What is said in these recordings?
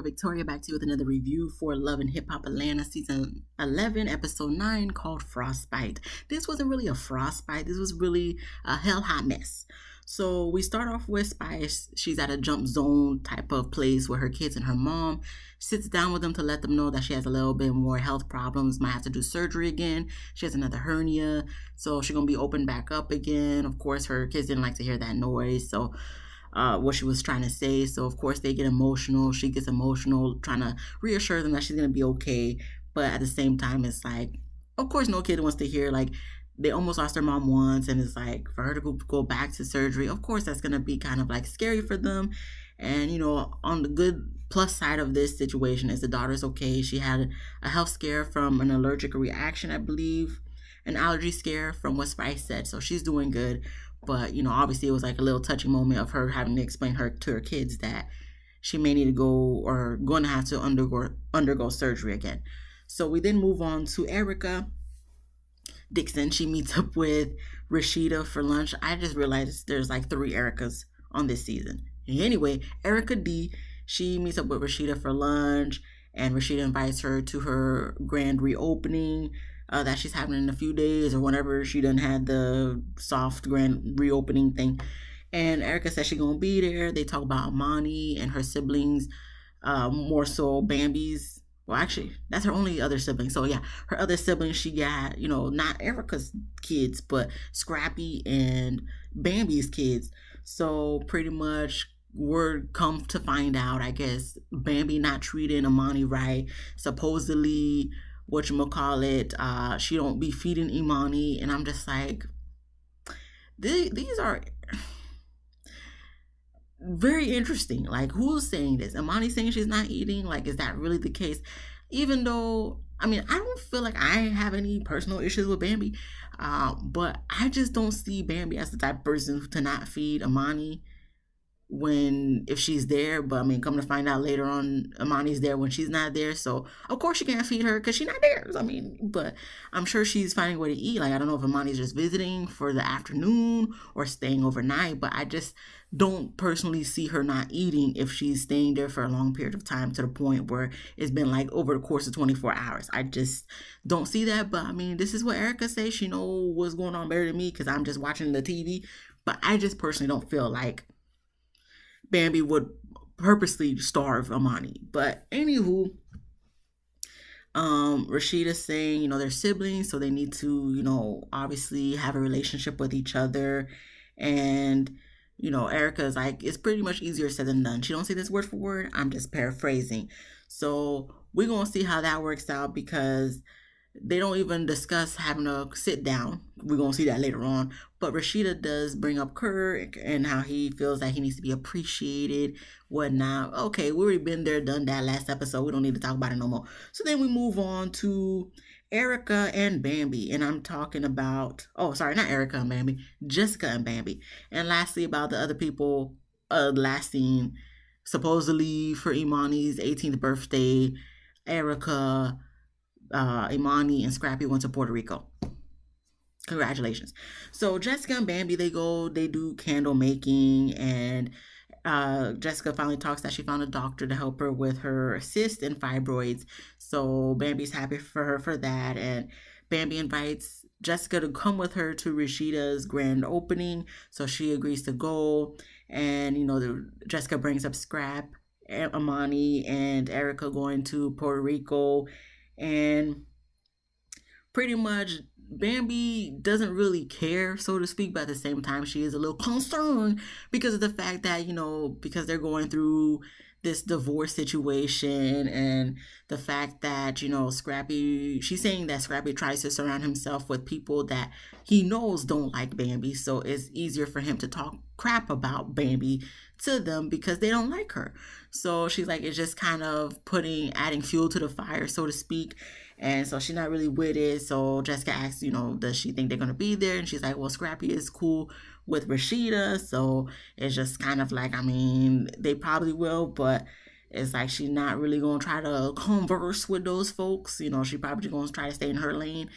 girl Victoria back to you with another review for Love and Hip Hop Atlanta season 11 episode 9 called Frostbite. This wasn't really a frostbite, this was really a hell hot mess. So we start off with Spice. She's at a jump zone type of place where her kids and her mom sits down with them to let them know that she has a little bit more health problems, might have to do surgery again. She has another hernia, so she's gonna be opened back up again. Of course, her kids didn't like to hear that noise, so what she was trying to say. So of course they get emotional. She gets emotional, trying to reassure them that she's gonna be okay. But at the same time, it's like, of course, no kid wants to hear like they almost lost their mom once, and it's like for her to go back to surgery. Of course, that's gonna be kind of like scary for them. And on the good plus side of this situation is the daughter's okay. She had a health scare from an allergic reaction, I believe, an allergy scare from what Spice said. So she's doing good. But, obviously it was like a little touching moment of her having to explain to her kids that she may need to go or going to have to undergo surgery again. So we then move on to Erica Dixon. She meets up with Rashida for lunch. I just realized there's like 3 Ericas on this season. Anyway, Erica D, she meets up with Rashida for lunch, and Rashida invites her to her grand reopening that she's having in a few days or whenever she done had the soft grand reopening thing. And Erica says she's gonna be there. They talk about Amani and her siblings, more so Bambi's. Well, actually, that's her only other sibling. So yeah, her other siblings, she got, not Erica's kids, but Scrappy and Bambi's kids. So pretty much word come to find out, I guess, Bambi not treating Amani right. Supposedly, whatchamacallit, she don't be feeding Imani, and I'm just like, these are very interesting. Like, who's saying this? Imani saying she's not eating? Like, is that really the case? Even though, I don't feel like I have any personal issues with Bambi, but I just don't see Bambi as the type of person to not feed Imani if she's there. But come to find out later on, Amani's there when she's not there, so of course she can't feed her because she's not there. But I'm sure she's finding a way to eat. Like, I don't know if Amani's just visiting for the afternoon or staying overnight, but I just don't personally see her not eating if she's staying there for a long period of time, to the point where it's been like over the course of 24 hours. I just don't see that. But this is what Erica says. She know what's going on better than me because I'm just watching the TV. But I just personally don't feel like Bambi would purposely starve Amani. But anywho, Rashida's saying, they're siblings, so they need to, obviously have a relationship with each other. And, Erica's like, it's pretty much easier said than done. She don't say this word for word. I'm just paraphrasing. So we're going to see how that works out, because they don't even discuss having to sit down. We're going to see that later on. But Rashida does bring up Kurt and how he feels that he needs to be appreciated, whatnot. Okay, we already been there, done that last episode. We don't need to talk about it no more. So then we move on to Erica and Bambi. And I'm talking about, not Erica and Bambi, Jessica and Bambi. And lastly, about the other people, last scene, supposedly for Imani's 18th birthday, Erica, Imani, and Scrappy went to Puerto Rico. Congratulations. So Jessica and Bambi, they do candle making, and Jessica finally talks that she found a doctor to help her with her cysts and fibroids. So Bambi's happy for her for that, and Bambi invites Jessica to come with her to Rashida's grand opening. So she agrees to go, and Jessica brings up Scrap, Imani, and Erica going to Puerto Rico. And pretty much Bambi doesn't really care, so to speak, but at the same time she is a little concerned because of the fact that, because they're going through this divorce situation, and the fact that, Scrappy, she's saying that Scrappy tries to surround himself with people that he knows don't like Bambi, so it's easier for him to talk crap about Bambi to them because they don't like her. So she's like, it's just kind of adding fuel to the fire, so to speak. And so she's not really with it. So Jessica asks, does she think they're going to be there? And she's like, well, Scrappy is cool with Rashida. So it's just kind of like, they probably will, but it's like she's not really going to try to converse with those folks. She probably going to try to stay in her lane.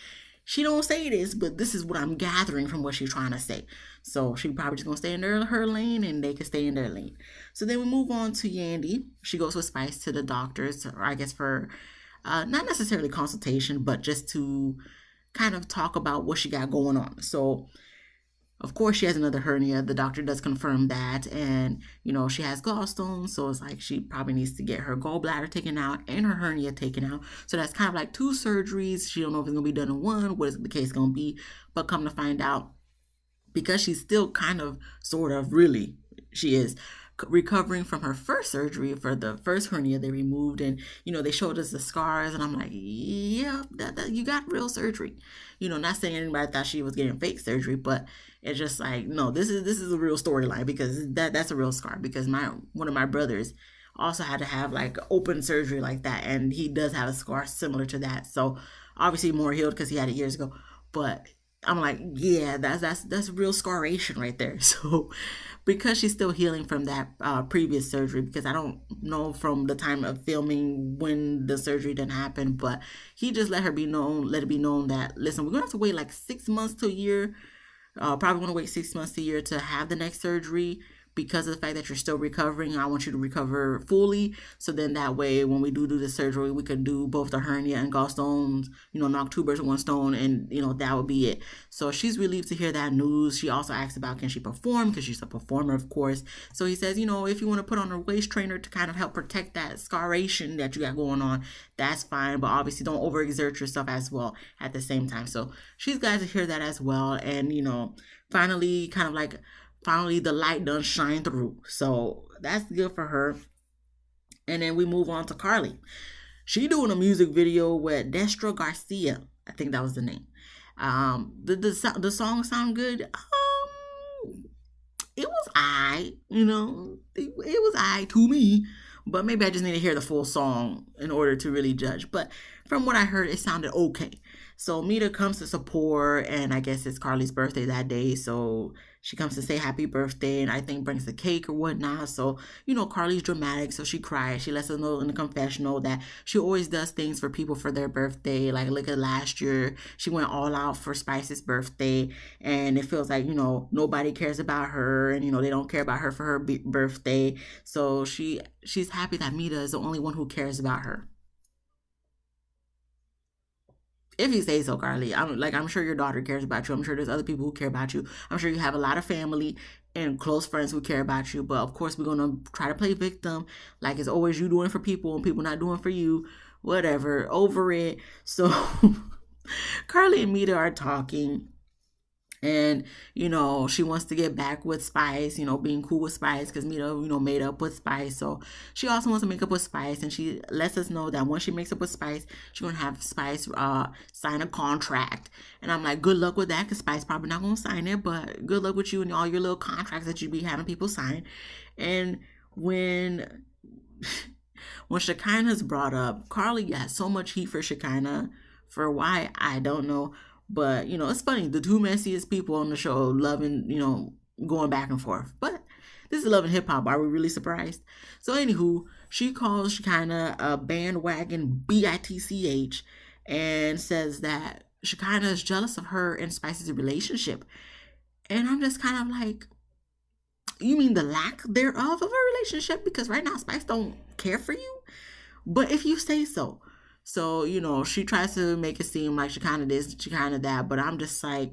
She don't say this, but this is what I'm gathering from what she's trying to say. So she probably just gonna stay in her lane, and they can stay in their lane. So then we move on to Yandy. She goes with Spice to the doctors, or I guess for not necessarily consultation, but just to kind of talk about what she got going on. So of course, she has another hernia. The doctor does confirm that. And, she has gallstones. So it's like she probably needs to get her gallbladder taken out and her hernia taken out. So that's kind of like two surgeries. She don't know if it's going to be done in one. What is the case going to be? But come to find out, because she's still kind of, sort of, really, she is recovering from her first surgery for the first hernia they removed. And they showed us the scars, and I'm like, yeah, that you got real surgery. Not saying anybody thought she was getting fake surgery, but it's just like, no, this is a real storyline, because that's a real scar. Because one of my brothers also had to have like open surgery like that, and he does have a scar similar to that. So obviously more healed because he had it years ago. But I'm like, yeah, that's real scarration right there. So because she's still healing from that previous surgery, because I don't know from the time of filming when the surgery didn't happen, but he just let it be known that, listen, we're gonna have to wait like 6 months to a year. Probably want to wait 6 months to a year to have the next surgery, because of the fact that you're still recovering. I want you to recover fully. So then that way, when we do the surgery, we could do both the hernia and gallstones, knock two birds with one stone, and, that would be it. So she's relieved to hear that news. She also asks about, can she perform? Because she's a performer, of course. So he says, if you want to put on a waist trainer to kind of help protect that scarration that you got going on, that's fine. But obviously don't overexert yourself as well at the same time. So she's glad to hear that as well. And, finally, kind of like, finally the light done shine through. So that's good for her. And then we move on to Carly. She doing a music video with Destra Garcia. I think that was the name. The song sound good. It was it was to me, but maybe I just need to hear the full song in order to really judge. But from what I heard, it sounded okay. So Mita comes to support, and I guess it's Carly's birthday that day, so she comes to say happy birthday, and I think brings the cake or whatnot. So, Carly's dramatic, so she cries. She lets us know in the confessional that she always does things for people for their birthday. Like, look at last year, she went all out for Spice's birthday, and it feels like, nobody cares about her, and, they don't care about her for her birthday. So she's happy that Mita is the only one who cares about her. If you say so, Carly. I'm sure your daughter cares about you. I'm sure there's other people who care about you. I'm sure you have a lot of family and close friends who care about you. But of course, we're gonna try to play victim, like it's always you doing for people and people not doing for you. Whatever, over it. So Carly and Mita are talking, and she wants to get back with Spice, being cool with Spice, because Mita made up with Spice. So she also wants to make up with Spice, and she lets us know that once she makes up with Spice, she's gonna have Spice sign a contract. And I'm like, good luck with that, because Spice probably not gonna sign it, but good luck with you and all your little contracts that you be having people sign. And when when Shekinah's brought up, Carly got so much heat for Shekinah. For why, I don't know. But, it's funny. The two messiest people on the show loving, going back and forth. But this is Love and Hip Hop. Are we really surprised? So, anywho, she calls Shekinah a bandwagon bitch, and says that Shekinah is jealous of her and Spice's relationship. And I'm just kind of like, you mean the lack thereof of a relationship? Because right now Spice don't care for you. But if you say so. So, she tries to make it seem like she kind of this, she kind of that, but I'm just like,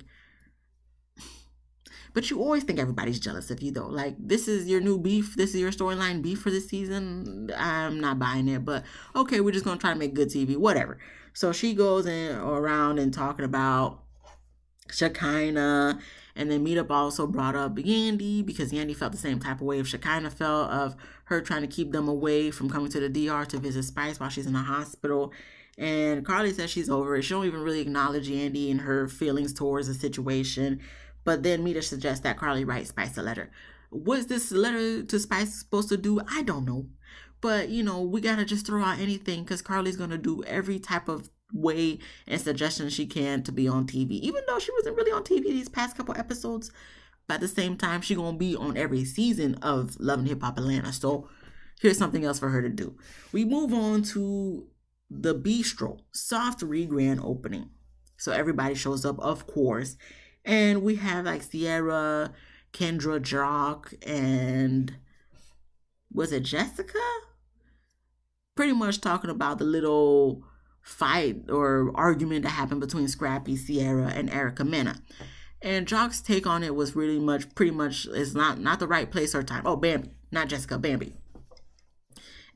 but you always think everybody's jealous of you, though. Like, this is your new beef, this is your storyline beef for this season. I'm not buying it, but okay, we're just going to try to make good TV, whatever. So she goes around and talking about Shekinah, and then Meetup also brought up Yandy, because Yandy felt the same type of way if Shekinah felt, of her trying to keep them away from coming to the DR to visit Spice while she's in the hospital. And Carly says she's over it. She don't even really acknowledge Yandy and her feelings towards the situation. But then Mita suggests that Carly write Spice a letter. What's this letter to Spice supposed to do? I don't know. But, we got to just throw out anything, because Carly's going to do every type of way and suggestion she can to be on TV, even though she wasn't really on TV these past couple episodes. But at the same time, she gonna be on every season of Love and Hip Hop Atlanta. So here's something else for her to do. We move on to the Bistro soft regrand opening. So everybody shows up, of course. And we have like Sierra, Kendra, Jock, and was it Jessica? Pretty much talking about the little fight or argument that happened between Scrappy, Sierra, and Erica Mena. And Jock's take on it was really much, pretty much, it's not the right place or time. Oh, Bambi, not Jessica, Bambi.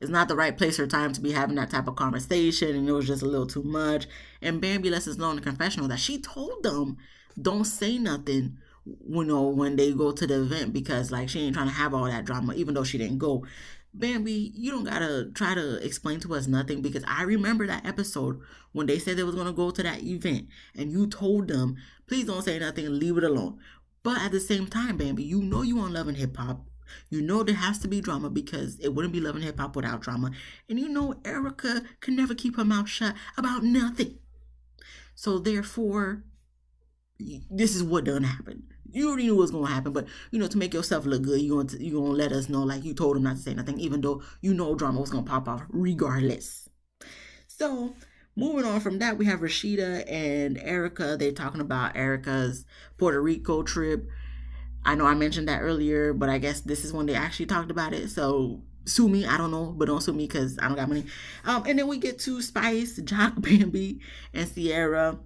It's not the right place or time to be having that type of conversation, and it was just a little too much. And Bambi lets us know in the confessional that she told them, don't say nothing, when they go to the event, because like she ain't trying to have all that drama, even though she didn't go. Bambi, you don't gotta try to explain to us nothing, because I remember that episode when they said they was gonna go to that event and you told them, please don't say nothing and leave it alone. But at the same time, Bambi, you know you on Love and Hip Hop. You know there has to be drama, because it wouldn't be Love and Hip Hop without drama. And you know Erica can never keep her mouth shut about nothing. So therefore, this is what done happened. You already knew what was gonna happen, but to make yourself look good, you gonna let us know like you told him not to say nothing, even though you know drama was gonna pop off regardless. So moving on from that, we have Rashida and Erica. They're talking about Erica's Puerto Rico trip. I know I mentioned that earlier, but I guess this is when they actually talked about it. So sue me, I don't know, but don't sue me because I don't got money. And then we get to Spice, Jock, Bambi, and Sierra.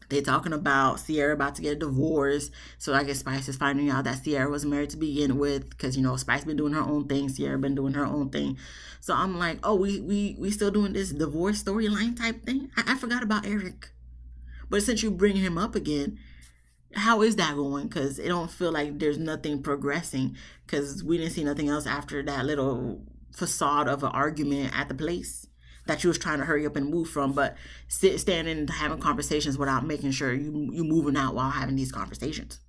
They talking about Sierra about to get a divorce. So I guess Spice is finding out that Sierra was married to begin with, because Spice been doing her own thing, Sierra been doing her own thing. So I'm like, oh, we still doing this divorce storyline type thing? I forgot about Eric. But since you bring him up again, how is that going? Because it don't feel like there's nothing progressing, because we didn't see nothing else after that little facade of an argument at the place that you was trying to hurry up and move from, but standing and having conversations without making sure you moving out while having these conversations.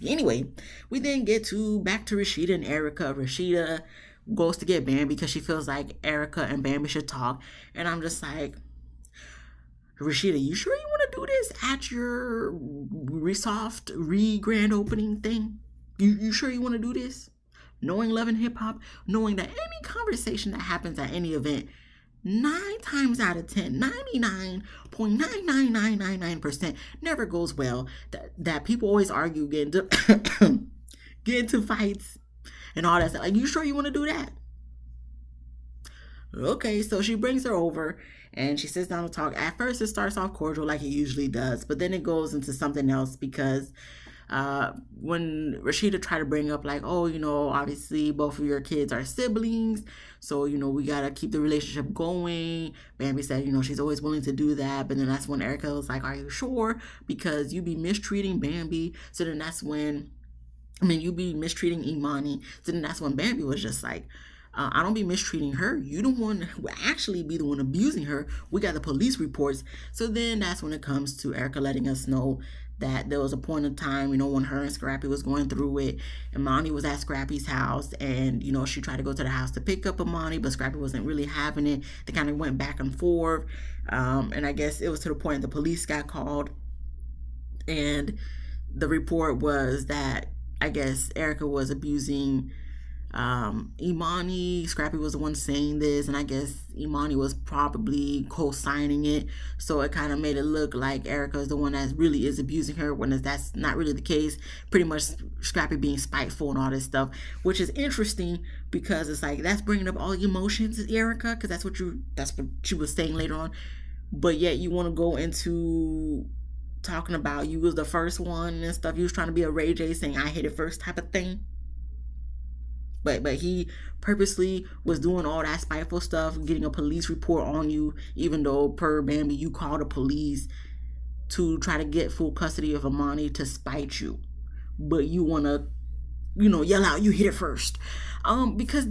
Anyway, we then get back to Rashida and Erica. Rashida goes to get Bambi because she feels like Erica and Bambi should talk, and I'm just like, Rashida, you sure you want to do this at your grand opening thing? You sure you want to do this? Knowing Love and Hip Hop, knowing that any conversation that happens at any event, 9 times out of 10, 99.99999% never goes well. That people always argue, get into fights and all that stuff. Like, you sure you want to do that? Okay, so she brings her over and she sits down to talk. At first, it starts off cordial like it usually does, but then it goes into something else, because when Rashida tried to bring up like, oh, obviously both of your kids are siblings, so we gotta keep the relationship going. Bambi said she's always willing to do that, but then that's when Erica was like, are you sure? Because you be mistreating Bambi. So then that's when you be mistreating Imani. So then that's when Bambi was just like, I don't be mistreating her. You the one who actually be the one abusing her. We got the police reports. So then that's when it comes to Erica letting us know that there was a point in time, when her and Scrappy was going through it. Imani was at Scrappy's house, and, she tried to go to the house to pick up Imani, but Scrappy wasn't really having it. They kind of went back and forth. And I guess it was to the point the police got called. And the report was that, I guess, Erica was abusing Imani. Scrappy was the one saying this, and I guess Imani was probably co-signing it, so it kind of made it look like Erica is the one that really is abusing her, when that's not really the case. Pretty much Scrappy being spiteful and all this stuff, which is interesting, because it's like, that's bringing up all the emotions, Erica, because that's what she was saying later on, but yet you want to go into talking about you was the first one and stuff. You was trying to be a Ray J, saying I hit it first type of thing. But he purposely was doing all that spiteful stuff, getting a police report on you, even though per Bambi you called the police to try to get full custody of Imani to spite you. But you want to, yell out, you hit it first. Because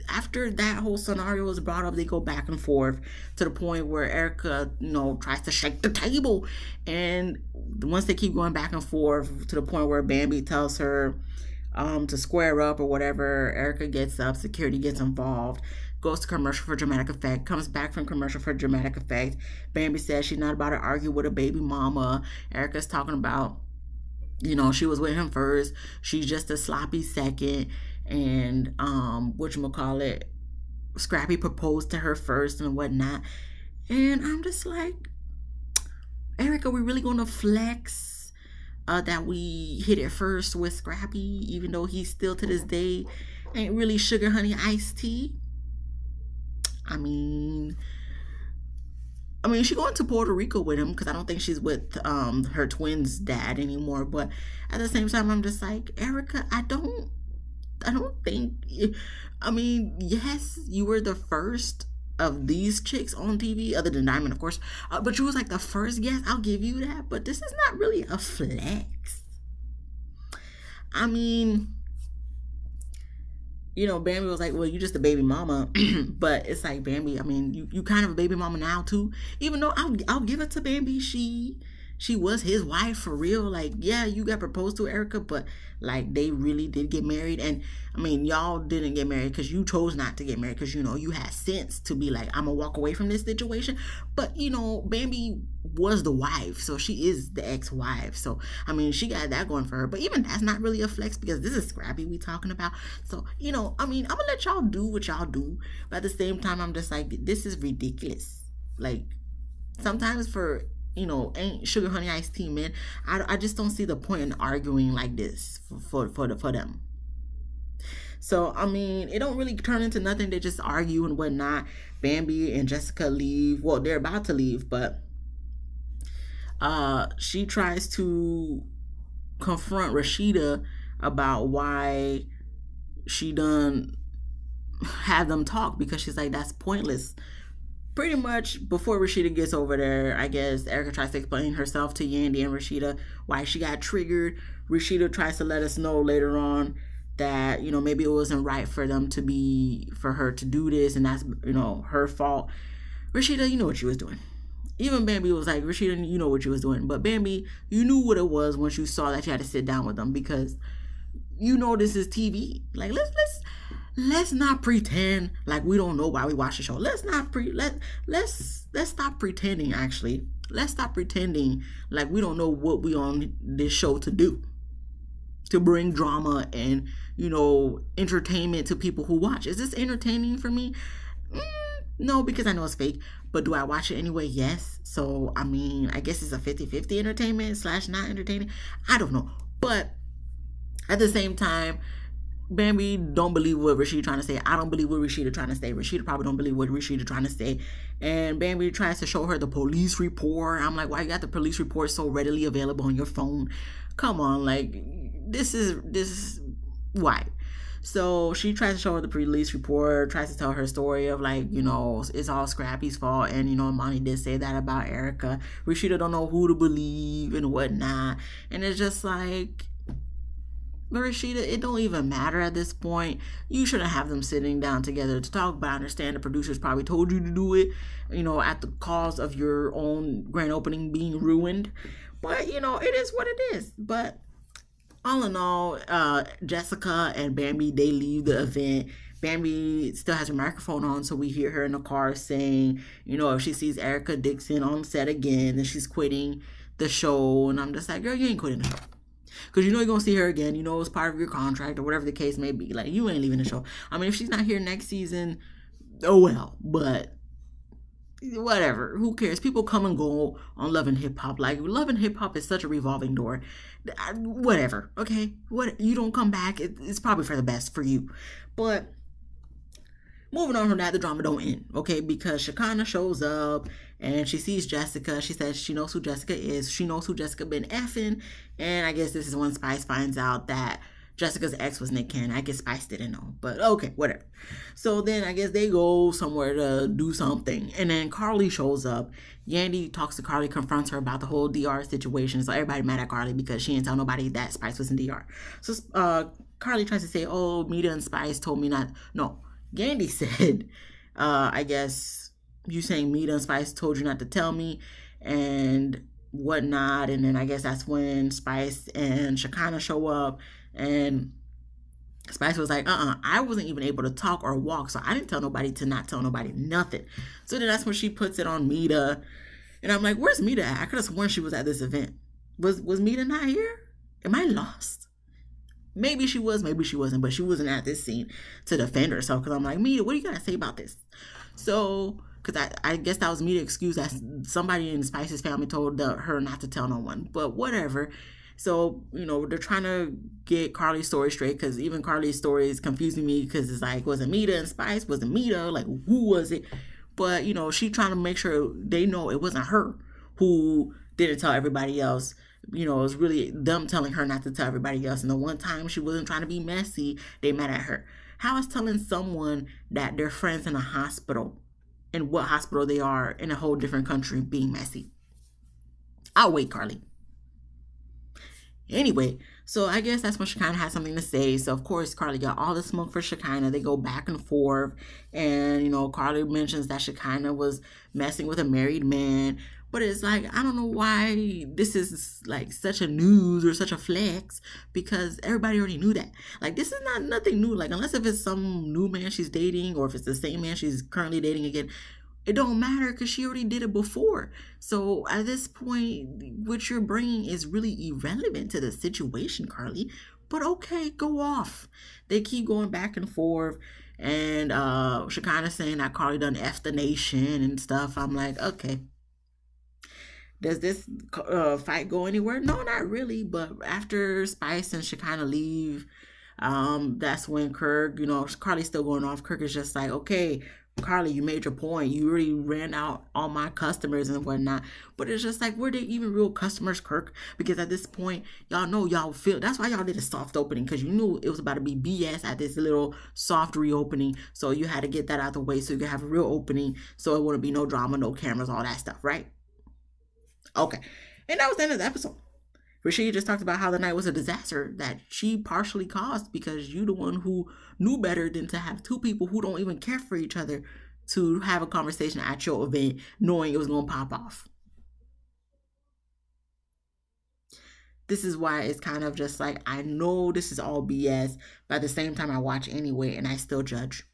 after that whole scenario was brought up, they go back and forth to the point where Erica, tries to shake the table. And once they keep going back and forth to the point where Bambi tells her to square up or whatever, Erica gets up, security gets involved, goes to commercial for dramatic effect, comes back from commercial for dramatic effect. Bambi says she's not about to argue with a baby mama. Erica's talking about, she was with him first, she's just a sloppy second, and whatchamacallit, Scrappy proposed to her first and whatnot. And I'm just like, Erica, we really gonna flex that we hit it first with Scrappy, even though he still to this day ain't really sugar honey iced tea. I mean, she going to Puerto Rico with him because I don't think she's with her twins' dad anymore. But at the same time, I'm just like, Erica, I don't think. I mean, yes, you were the first of these chicks on TV, other than Diamond, of course. But you was like the first guest. I'll give you that. But this is not really a flex. I mean, Bambi was like, well, you just a baby mama. But it's like, Bambi, I mean, you kind of a baby mama now too. Even though I'll give it to Bambi, she was his wife for real. Like, yeah, you got proposed to, Erica, but like they really did get married. And I mean, y'all didn't get married because you chose not to get married because you had sense to be like, I'm gonna walk away from this situation. But Bambi was the wife, so she is the ex-wife. So I mean, she got that going for her. But even that's not really a flex because this is Scrappy we talking about. So I mean, I'm gonna let y'all do what y'all do, but at the same time, I'm just like, this is ridiculous. Like, sometimes for ain't sugar honey iced tea, man. I just don't see the point in arguing like this for them. So I mean, it don't really turn into nothing. They just argue and whatnot. Bambi and Jessica leave. Well, they're about to leave, but she tries to confront Rashida about why she done have them talk, because she's like, that's pointless. Pretty much before Rashida gets over there, I guess Erica tries to explain herself to Yandy and Rashida why she got triggered. Rashida tries to let us know later on that maybe it wasn't right for her to do this, and that's her fault. Rashida, you know what she was doing. Even Bambi was like, Rashida, you know what you was doing. But Bambi, you knew what it was once you saw that you had to sit down with them, because this is TV. Like, let's not pretend like we don't know why we watch the show. Let's stop pretending. Actually, let's stop pretending like we don't know what we on this show to do, to bring drama and entertainment to people who watch. Is this entertaining for me? No, because I know it's fake. But do I watch it anyway? Yes. So I mean, I guess it's a 50-50 entertainment / not entertaining. I don't know. But at the same time, Bambi don't believe what Rashida trying to say. I don't believe what Rashida trying to say. Rashida probably don't believe what Rashida trying to say. And Bambi tries to show her the police report. I'm like, why you got the police report so readily available on your phone? Come on, like, this is why. So she tries to show her the police report, tries to tell her story of like, it's all Scrappy's fault. And, Monty did say that about Erica. Rashida don't know who to believe and whatnot. And it's just like, Rashida, it don't even matter at this point. You shouldn't have them sitting down together to talk, but I understand the producers probably told you to do it, at the cost of your own grand opening being ruined. But, it is what it is. But all in all, Jessica and Bambi, they leave the event. Bambi still has her microphone on, so we hear her in the car saying, if she sees Erica Dixon on set again, then she's quitting the show. And I'm just like, girl, you ain't quitting the show. Because you're going to see her again. It's part of your contract or whatever the case may be. Like, you ain't leaving the show. I mean, if she's not here next season, oh well. But whatever. Who cares? People come and go on Love and Hip Hop. Like, Love and Hip Hop is such a revolving door. Whatever. Okay? You don't come back. It's probably for the best for you. But moving on from that, the drama don't end, okay? Because Shekinah shows up and she sees Jessica. She says she knows who Jessica is. She knows who Jessica been effing. And I guess this is when Spice finds out that Jessica's ex was Nick Cannon. I guess Spice didn't know, but okay, whatever. So then I guess they go somewhere to do something. And then Carly shows up. Yandy talks to Carly, confronts her about the whole DR situation. So everybody mad at Carly because she didn't tell nobody that Spice was in DR. So Carly tries to say, oh, Mita and Spice told me not. No, Yandy said, I guess you saying Mita and Spice told you not to tell me and whatnot. And then I guess that's when Spice and Shekinah show up. And Spice was like, I wasn't even able to talk or walk, so I didn't tell nobody to not tell nobody nothing. So then that's when she puts it on Mita. And I'm like, where's Mita at? I could have sworn she was at this event. Was Mita not here? Am I lost? Maybe she was, maybe she wasn't, but she wasn't at this scene to defend herself. Because I'm like, Mita, what do you got to say about this? So, because I guess that was me to excuse that somebody in Spice's family told her not to tell no one. But whatever. So, they're trying to get Carly's story straight because even Carly's story is confusing me because it's like, was it Mita and Spice? Was it Mita? Like, who was it? But, she trying to make sure they know it wasn't her who didn't tell everybody else. It was really them telling her not to tell everybody else. And the one time she wasn't trying to be messy, they mad at her. How is telling someone that they're friends in a hospital and what hospital they are in a whole different country being messy? I'll wait, Carly. Anyway, so I guess that's when Shekinah has something to say. So, of course, Carly got all the smoke for Shekinah. They go back and forth. And, Carly mentions that Shekinah was messing with a married man. But it's like, I don't know why this is like such a news or such a flex because everybody already knew that. Like, this is not nothing new. Like, unless if it's some new man she's dating or if it's the same man she's currently dating again, it don't matter because she already did it before. So at this point, what you're bringing is really irrelevant to the situation, Carly. But okay, go off. They keep going back and forth. And Shekinah saying that Carly done F the nation and stuff. I'm like, okay. Does this fight go anywhere? No, not really. But after Spice and Shekinah leave, that's when Kirk, Carly's still going off. Kirk is just like, okay, Carly, you made your point. You already ran out all my customers and whatnot. But it's just like, were they even real customers, Kirk? Because at this point, y'all know y'all feel, that's why y'all did a soft opening, because you knew it was about to be BS at this little soft reopening. So you had to get that out the way so you could have a real opening so it wouldn't be no drama, no cameras, all that stuff, right? Okay. And that was the end of the episode. Rashida just talked about how the night was a disaster that she partially caused because you the one who knew better than to have two people who don't even care for each other to have a conversation at your event knowing it was going to pop off. This is why it's kind of just like, I know this is all BS, but at the same time I watch anyway and I still judge.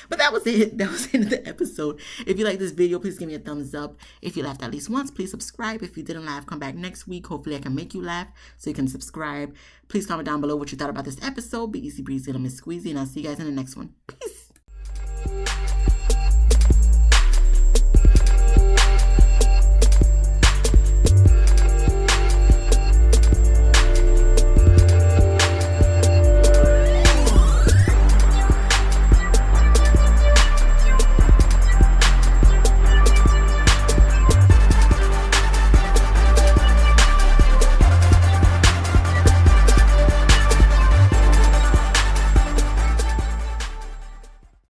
But that was it. That was the end of the episode. If you like this video, please give me a thumbs up. If you laughed at least once, please subscribe. If you didn't laugh, come back next week. Hopefully I can make you laugh so you can subscribe. Please comment down below what you thought about this episode. Be easy breezy, little Miss Squeezy, and I'll see you guys in the next one. Peace.